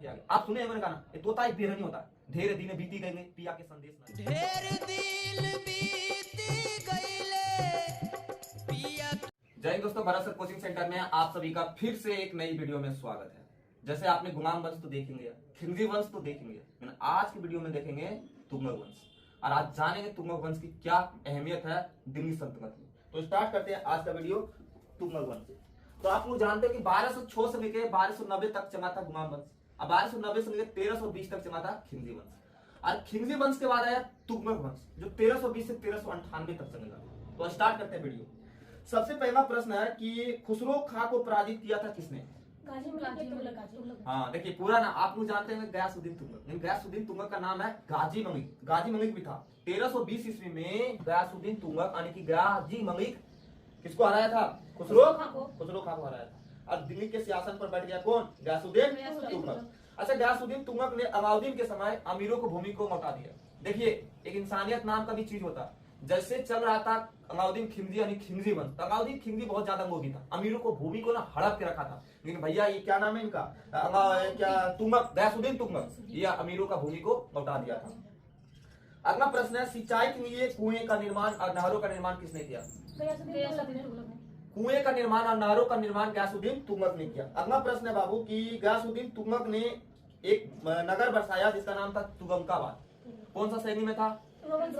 आप सुने मैंने गाना, ये तोता एक बेरहनी होता है। ढेर दिन बीती गए पिया के संदेश ना। ढेर दिन बीती गईले पिया। जय हिंद दोस्तों, भरत सर कोचिंग सेंटर में आप सभी का फिर से एक नई वीडियो में स्वागत है। जैसे आपने गुमाम वंश तो देखेंगे, खिलजी वंश तो देखेंगे, लेकिन आज की वीडियो में देखेंगे तुगलक वंश। और आज जानेंगे तुगलक वंश की क्या अहमियत है दिल्ली सल्तनत में। तो स्टार्ट करते हैं आज का वीडियो तुगलक वंश से। तो आप लोग जानते हैं कि 1206 से लेकर 1290 तक चला था गुमाम वंश, अब 1290 से लेकर 1320 तक चला था खिलजी वंश। और खिलजी वंश के बाद आया तुगलक वंश जो 1320 से 1398 तक चलेगा। तो स्टार्ट करते हैं वीडियो। सबसे पहला प्रश्न है कि खुसरो खां को पराजित किया था किसने? हाँ देखिए पूरा ना आप लोग जानते हैं गयासुद्दीन तुगलक। गयासुद्दीन तुगलक का नाम है गाजी मंगलिक। गाजी मंगलिक भी था 1320 ईस्वी में। गयासुद्दीन तुगलक यानी कि गाजी मंगलिक किसको हराया था? खुसरो खां को हराया था। और दिल्ली के सिंहासन पर बैठ गया कौन? गयासुद्दीन तुगलक। अच्छा, गयासुद्दीन तुगलक ने अलाउद्दीन के समय अमीरों को भूमि को लौटा दिया। देखिए एक इंसानियत नाम का भी चीज होता है। जैसे चल रहा था अलाउद्दीन खिलजी यानी खिलजी वंश, अलाउद्दीन खिलजी बहुत ज्यादा लोभी था, अमीरों को भूमि को ना हड़प के रखा था। लेकिन भैया ये क्या नाम है इनका? क्या तुगलक, गयासुद्दीन तुगलक, ये अमीरों का भूमि को लौटा दिया था। अगला प्रश्न है सिंचाई के लिए कुएं का निर्माण और नहरों का निर्माण किसने किया? कुएं का निर्माण और नहरों का निर्माण गयासुद्दीन तुगलक ने किया। अगला प्रश्न है बाबू कि गयासुद्दीन तुगलक ने एक नगर बसाया जिसका नाम था तुगमकाबाद। कौन सा श्रेणी में था? रोमन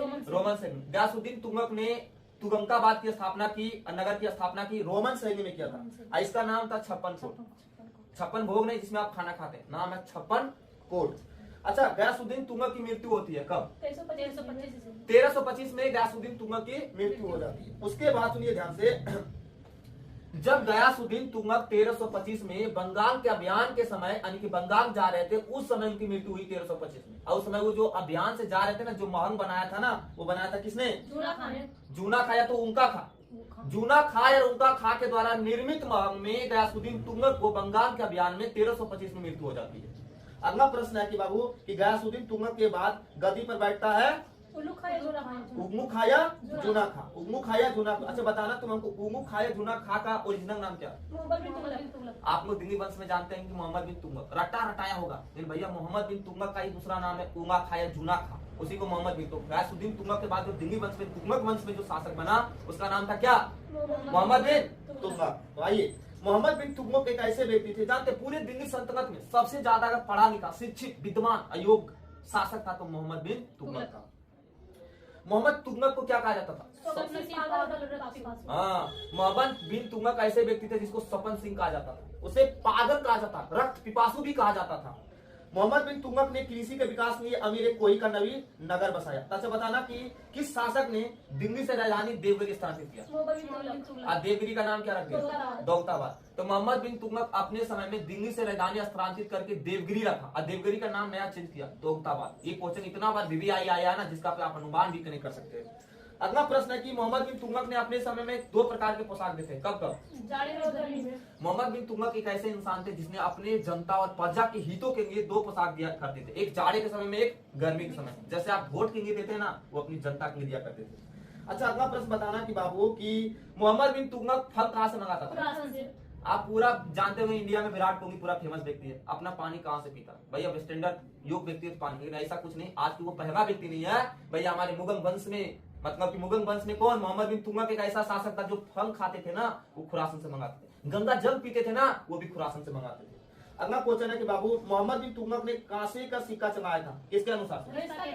श्रेणी। गयासुद्दीन तुगलक ने तुगमकाबाद की स्थापना की, नगर की स्थापना की रोमन श्रेणी में किया था। इसका नाम था छप्पन कोट। छप्पन भोग नहीं जिसमें आप खाना खाते हैं, नाम है छप्पन कोट। अच्छा, गयासुद्दीन तुगलक की मृत्यु होती है कब? 1325 में गयासुद्दीन तुगलक की मृत्यु हो जाती है। उसके बाद सुनिए ध्यान से, जब गयासुद्दीन तुगलक 1325 में बंगाल के अभियान के समय यानी कि बंगाल जा रहे थे, उस समय उनकी मृत्यु हुई 1325 में। और उस समय वो जो अभियान से जा रहे थे ना, जो महंग बनाया था ना, वो बनाया था किसने? जूना खा या तो उनका खा। जूना खा या उनका खा के द्वारा निर्मित महंग में गयासुद्दीन तुगलक को बंगाल के अभियान में 1325 में मृत्यु हो जाती है। अगला प्रश्न है कि बाबू कि गयासुद्दीन तुगलक के बाद गद्दी पर बैठता है उग्मू खा या जूना खा। उग्मू खा या जूना खा। अच्छा बताना तुम हमको, उग्मू खा या जूना खा का ओरिजिनल नाम क्या? आप लोग दिल्ली वंश में जानते हैं कि मोहम्मद बिन तुगलक, रटा रटाया होगा, लेकिन भैया मोहम्मद बिन तुगलक का ही दूसरा नाम है उगा खा या जूना खा, उसी को मोहम्मद बिन तुगलक। गयासुद्दीन तुगलक के बाद जो दिल्ली वंश में तुगलक वंश में जो शासक बना उसका नाम था क्या? मोहम्मद बिन तुगलक। तो आइए, मोहम्मद बिन तुगलक एक ऐसे व्यक्ति थे, जानते पूरे दिल्ली सल्तनत में सबसे ज्यादा अगर पढ़ा लिखा, शिक्षित, विद्वान, अयोग्य शासक था तो मोहम्मद बिन तुगलक था। मोहम्मद तुगलक को क्या कहा जाता था? हाँ, मोहम्मद बिन तुगलक ऐसे व्यक्ति थे जिसको सपन सिंह कहा जाता था, उसे पागल कहा जाता, रक्त पिपासु भी कहा जाता था। मोहम्मद बिन तुगलक ने कृषि के विकास के लिए अमीर कोई का नवी नगर बसाया। अच्छा बताना कि किस शासक ने दिल्ली से राजधानी देवगिरी स्थापित किया? देवगिरी का नाम क्या रख दिया? दौलताबाद। तो मोहम्मद बिन तुगलक अपने समय में दिल्ली से राजधानी स्थानांतरित करके देवगिरी रखा और देवगिरी का नाम नया चेंज किया दौलताबाद। ये क्वेश्चन इतना बार VVI आया ना जिसका आप अनुमान भी नहीं कर सकते। अगला प्रश्न है कि मोहम्मद बिन तुगलक ने अपने समय में 2 प्रकार के पोशाक देते हैं, कब कब? मोहम्मद बिन तुगलक एक ऐसे इंसान थे जिसने अपने जनता और प्रजा के हितों के लिए 2 पोशाक दिया करते थे, एक जाड़े के समय में, एक गर्मी के समय। जैसे आप वोट के लिए देते हैं ना, वो अपनी जनता के लिए दिया करते थे। अच्छा, अगला प्रश्न बताना कि बाबू कि मोहम्मद बिन तुगलक फल कहाँ से मंगाता था? आप पूरा जानते हो इंडिया में विराट कोहली पूरा फेमस व्यक्ति है, अपना पानी कहाँ से पीता? भैया स्टैंडर्ड योग व्यक्ति है पानी, लेकिन ऐसा कुछ नहीं। आज की वो पहला व्यक्ति नहीं है भैया। हमारे मुगल वंश में, मतलब कि मुगल वंश में कौन? मोहम्मद बिन तुगलक एक ऐसा शासक था जो फल खाते थे ना वो खुरासन से मंगाते थे, गंगा जल पीते थे ना वो भी खुरासन से मंगाते थे। अगला क्वेश्चन है कि बाबू मोहम्मद बिन तुगलक ने कांसे का सिक्का चलाया था, किसके अनुसार से?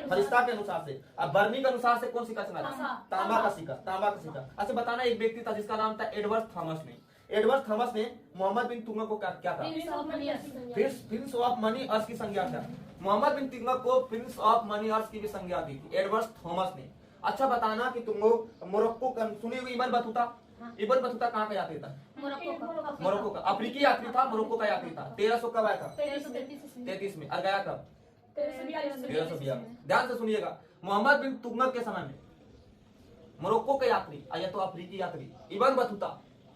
फरिश्ता के अनुसार से। अब बर्मी के अनुसार से कौन सिक्का चलाया था? तांबा का सिक्का। तांबा का सिक्का। अच्छा बताना, एक व्यक्ति था जिसका नाम था एडवर्ड थॉमस ने। एडवर्ड थॉमस ने मोहम्मद बिन तुगलक को क्या था? प्रिंस ऑफ मनी अर्थ की संज्ञा था। मोहम्मद बिन तुगलक को प्रिंस ऑफ मनी अर्थ की भी संज्ञा दी थी एडवर्ड थॉमस ने। अच्छा बताना कि तुम लोग मोरक्को का सुने हुए इबन बतूता? इबन बतूता कहाँ का यात्री था? मोरक्को का। अफ्रीकी यात्री था, मोरक्को का यात्री था। 1300 कब आया था? 1333 में। और गया कब? 1342 में। ध्यान से सुनिएगा, मोहम्मद बिन तुगलक के समय में मोरक्को का यात्री या तो अफ्रीकी यात्री इबन बतूता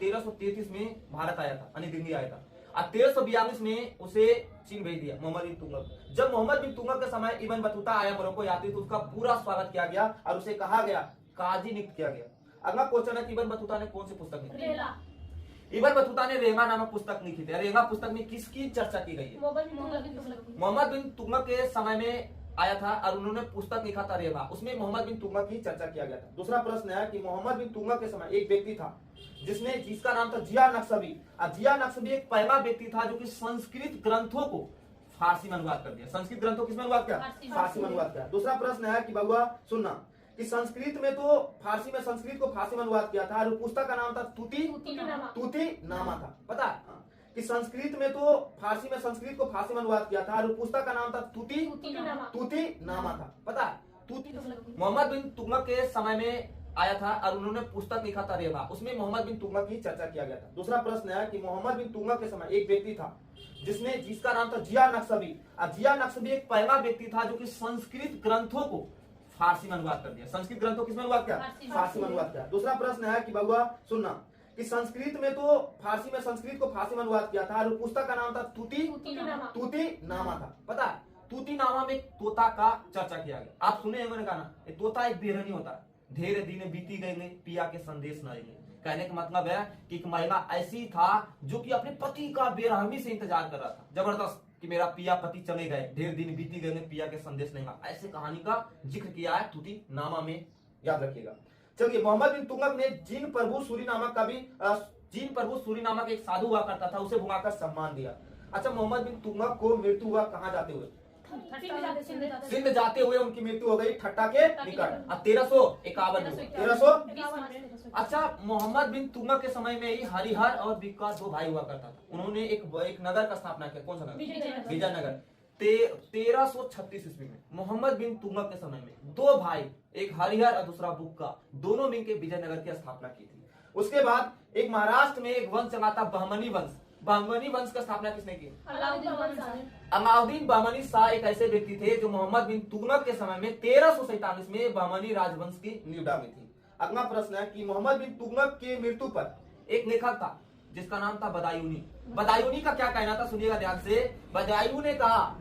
1333 में भारत आया था, यानी दिल्ली आया था। और 1342 में उसे चीन भेज दिया मोहम्मद बिन तुगलक। जब मोहम्मद बिन तुगलक के समय इबन बतूता आया मोरक्को यात्री, तो उसका पूरा स्वागत किया गया और उसे कहा गया, काजी नियुक्त किया गया। अगला क्वेश्चन है कि इबन बतूता ने कौन सी पुस्तक लिखी? इबन बतूता ने रेंगा नामक पुस्तक लिखी थी। रेंगा पुस्तक में किसकी चर्चा की गई है? मोहम्मद बिन तुगलक के समय में आया था और उन्होंने पुस्तक लिखा था रेवा, उसमें मोहम्मद बिन तुगलक की चर्चा किया गया था। दूसरा प्रश्न है कि मोहम्मद बिन तुगलक के समय एक व्यक्ति था जिसका नाम था जिया नक्शबी। और जिया नक्शबी एक पहला व्यक्ति था जो कि संस्कृत ग्रंथों को फारसी में अनुवाद कर दिया। संस्कृत ग्रंथों किसमें अनुवाद किया? फारसी में अनुवाद किया। दूसरा प्रश्न है कि बबुआ सुनना कि संस्कृत में तो फारसी में संस्कृत को फारसी में अनुवाद किया था और पुस्तक का नाम था तूती नामा था। पता है कि संस्कृत में तो फारसी में संस्कृत को फारसी में अनुवाद किया था और पुस्तक का नाम था तूती नामा था। पता है मोहम्मद बिन तुगलक के समय में आया था और उन्होंने पुस्तक लिखा था रेवा, उसमें मोहम्मद बिन तुगलक की चर्चा किया गया था। दूसरा प्रश्न है कि मोहम्मद बिन तुगलक के समय एक व्यक्ति था जिसका नाम था जिया नक्शबी। और जिया नक्शबी एक पहला व्यक्ति था जो कि संस्कृत ग्रंथों को फारसी में अनुवाद कर दिया। संस्कृत ग्रंथों किसमें अनुवाद किया? फारसी में अनुवाद किया। दूसरा प्रश्न है कि बबुआ सुनना कि संस्कृत में तो फारसी में संस्कृत को फारसी में अनुवाद किया था और पुस्तक का नाम था तूती नामा था। पता है तूती नामा में तोता का चर्चा किया गया। आप सुने हैं मैंने कहा ना, तोता एक बेरहनी होता है। ढेर दिन बीती गए पिया के संदेश न आएंगे। कहने का मतलब है कि एक महिला ऐसी था जो कि अपने पति का बेरहमी से इंतजार कर रहा था, जबरदस्त कि मेरा पिया पति चले गए, ढेर दिन बीती गए, पिया के संदेश नहीं आया। ऐसे कहानी का जिक्र किया है तूती नामा में, याद रखिएगा। चलिए मोहम्मद बिन तुगलक ने जिन प्रभु सूरी नामक एक साधु हुआ करता था उसे भुलाकर सम्मान दिया। अच्छा मोहम्मद बिन तुगलक को मृत्यु हुआ कहाँ जाते हुए? सिंध जाते हुए उनकी मृत्यु हो गई ठट्टा के निकट 1351। अच्छा मोहम्मद बिन तुगलक के समय में ही हरिहर और बिक्का दो भाई हुआ करता था। उन्होंने एक नगर का स्थापना किया। कौन सा नगर? विजयनगर। 1336 ईस्वी में मोहम्मद बिन तुगलक के समय में दो भाई, एक हरिहर और दूसरा बुक्का, दोनों मिलकर विजयनगर की स्थापना की थी। उसके बाद एक महाराष्ट्र में एक वंश चला था बहमनी वंश। बहमनी वंश का स्थापना किसने की? अलाउद्दीन बहमनी शाह एक ऐसे व्यक्ति थे जो मोहम्मद बिन तुगलक के समय में 1347 में बहमनी राजवंश की नींव डाली थी। अगला प्रश्न है कि मोहम्मद बिन तुगलक की मृत्यु पर एक लेखक था जिसका नाम था बदायूनी। बदायूनी का क्या कहना था सुनिएगा ध्यान से। बदायूं ने कहा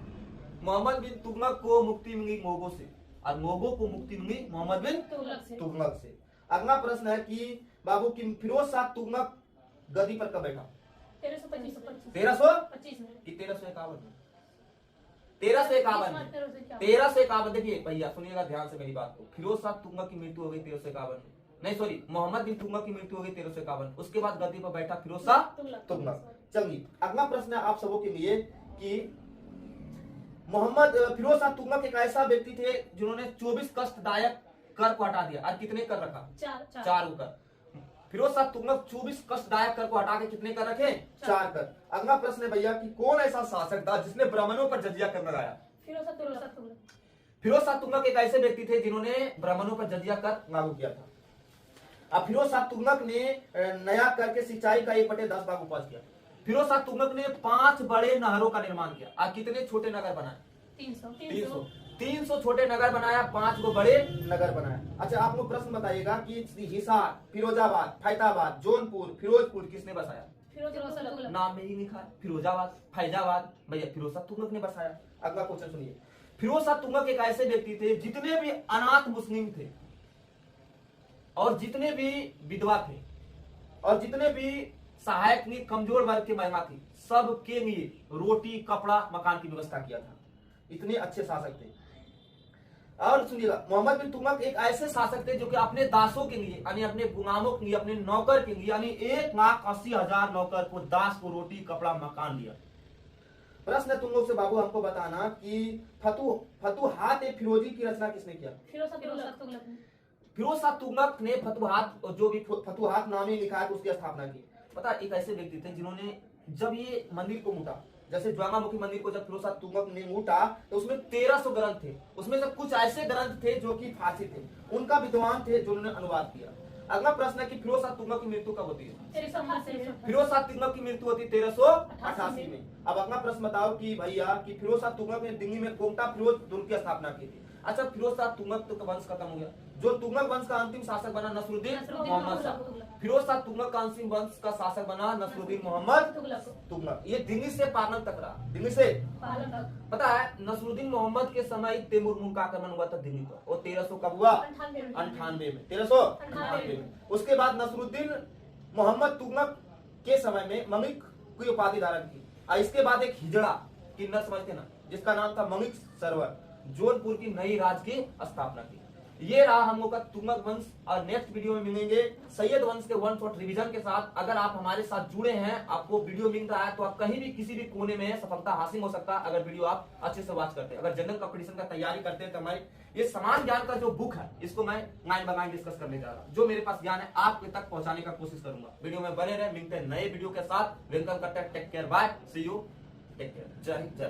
मोहम्मद बिन तुगलक को मुक्ति मिली मोगों से और मोगों को मुक्ति मिली मोहम्मद बिन तुगलक से। अगला प्रश्न है कि बाबू की फिरोज शाह तुगलक गद्दी पर कब बैठा? 1351। देखिए भैया सुनिएगा ध्यान से मेरी बात को। फिरोज शाह तुगलक की मृत्यु हो गई 1351 में, नहीं सॉरी मोहम्मद बिन तुगलक की मृत्यु हो गई 1351। उसके बाद गद्दी पर बैठा फिरोज शाह तुगलक। चलिए अगला प्रश्न है आप सबों के लिए कि फिरोज शाह तुगलक एक ऐसा व्यक्ति थे जिन्होंने 24 कष्टदायक कर को हटा दिया। और कितने कर रखा? 4 कर। फिरोज शाह तुगलक 24 कष्टदायक कर को हटा के कितने कर रखे? 4 कर। अगला प्रश्न है भैया कि कौन ऐसा शासक था जिसने ब्राह्मणों पर जजिया कर लगाया? फिरोज शाह तुगलक एक ऐसे व्यक्ति थे जिन्होंने ब्राह्मणों पर जजिया कर लागू किया था। अब फिरोज शाह तुगलक ने नया करके सिंचाई का 1/10 भाग उपज किया। फिरोज शाह तुगलक ने 5 बड़े नहरों का निर्माण किया। और कितने छोटे नगर बनाए? 300 छोटे नगर बनाया, 5 को बड़े नगर बनाया। अच्छा आप लोग प्रश्न बताइएगा कि हिसार, फिरोजाबाद, फैजाबाद, जौनपुर, फिरोजपुर किसने बसाया? नाम में ही लिखा है फिरोजाबाद, फैजाबाद, भैया फिरोज शाह तुगलक ने बसाया। अगला क्वेश्चन सुनिए। फिरोज शाह तुगलक एक ऐसे व्यक्ति थे जितने भी अनाथ मुस्लिम थे और जितने भी विधवा थे और जितने भी सहायक नहीं कमजोर वर्ग की महिला थी, सबके लिए रोटी कपड़ा मकान की व्यवस्था किया था। इतने अच्छे शासक थे। और सुनिएगा मोहम्मद बिन तुगलक एक ऐसे शासक थे जो कि अपने दासों के लिए यानी अपने गुलामों के लिए, अपने नौकर के लिए यानी 1,80,000 नौकर को, दास को रोटी कपड़ा मकान दिया। प्रश्न तुम लोग से बाबू हमको बताना कि फतुहात फिरोजी की रचना किसने किया? फिरोज शाह तुगलक ने फतुहात नाम ही लिखा है उसकी स्थापना की। पता एक ऐसे व्यक्ति थे जिन्होंने जब ये मंदिर को मूटा, जैसे ज्वालामुखी मंदिर को जब फिरोज शाह तुगलक ने मूटा तो उसमें 1300 ग्रंथ थे। उसमें से कुछ ऐसे ग्रंथ थे जो कि फारसी थे, उनका विद्वान थे जो उन्होंने अनुवाद किया। अगला प्रश्न है कि फिरोज शाह तुगलक की मृत्यु कब होती है? फिरोज शाह तुगलक की मृत्यु होती है 1388 में। अब अगला प्रश्न बताओ कि भैया कि फिरोज शाह तुगलक ने दिल्ली में कोमटा फिरोज दुर्ग की स्थापना की थी। अच्छा फिरोज शाह तुगलक का वंश खत्म हो गया। जो तुगलक वंश का अंतिम शासक बना नसरुद्दीन मोहम्मद शाह। फिरोज शाह तुगलक का अंतिम वंश का शासक बना नसरुद्दीन मोहम्मद तुगलक। ये दिल्ली से पालनक तक रहा, दिल्ली से पता है नसरुद्दीन मोहम्मद के समय तैमूर का आक्रमण हुआ था दिल्ली पर, और 1300 कब हुआ? 98 में, 1398 में। उसके बाद नसरुद्दीन मोहम्मद तुगलक के समय में मलिक की उपाधि धारण की। और इसके बाद एक हिजड़ा, किन्नर समझते ना, जिसका नाम था ममिक सरोवर, जौनपुर की नई राज की स्थापना की। ये रहा हम लोग का तुगलक वंश। और नेक्स्ट वीडियो में मिलेंगे सैयद वंश के वन शॉट रिवीजन के साथ। अगर आप हमारे साथ जुड़े हैं, आपको वीडियो मिल रहा है, तो आप कहीं भी किसी भी कोने में सफलता हासिल हो सकता है अगर वीडियो आप अच्छे से वॉच करते हैं। अगर जनरल कंपटीशन का तैयारी करते हैं तो हमारी ये समान ज्ञान का जो बुक है, इसको मैं 9 बाय 9 डिस्कस करने जा रहा हूं। जो मेरे पास ज्ञान है आपके तक पहुंचाने का कोशिश करूंगा। वीडियो में बने रहे, मिलते हैं नए वीडियो के साथ। वेलकम करते हैं, take care, bye, see you, take care, जय हिंद, जय भारत।